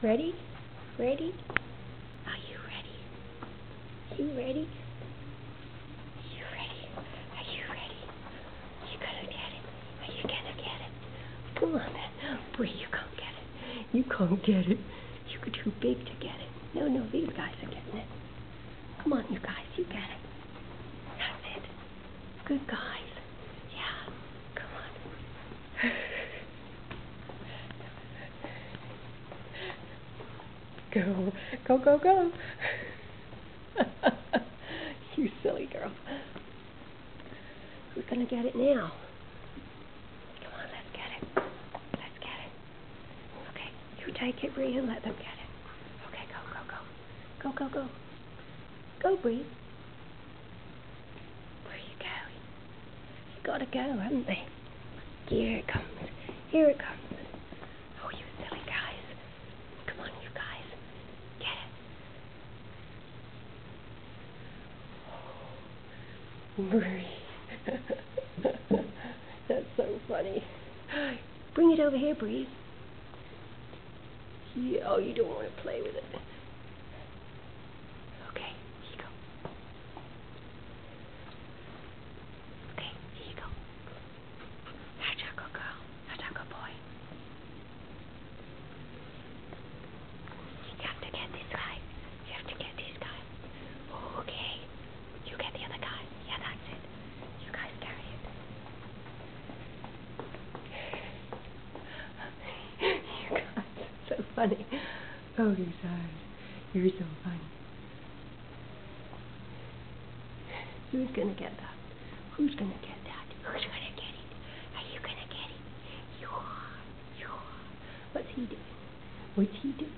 Ready? Ready? Are you ready? You ready? You ready? Are you ready? You gonna get it? Are you gonna get it? Come on then. Boy, you can't get it. You can't get it. You're too big to get it. No, these guys are getting it. Come on, you guys, you get it. That's it. Good guys. Yeah. Come on. Go, go, go, go. You silly girl. Who's gonna get it now? Come on, let's get it. Let's get it. Okay, you take it, Bree, and let them get it. Okay, go, go, go. Go, go, go. Go, Bree. Where are you going? You gotta go, haven't they? Here it comes. Here it comes. Oh, you silly guys. Come on, you guys. Get it. Bree. That's so funny. Bring it over here, Bree. Yeah, oh, you don't want to play with it. Okay, here you go. Okay, here you go. Hachako girl. Hachako boy. You have to get this guy. You have to get this guy. Okay. You get the other guy. Yeah, that's it. You guys carry it. You guys are so funny. Oh, you're sorry. You're so funny. Who's gonna get that? Who's gonna get that? Who's gonna get it? Are you gonna get it? You are. You are. What's he doing? What's he doing?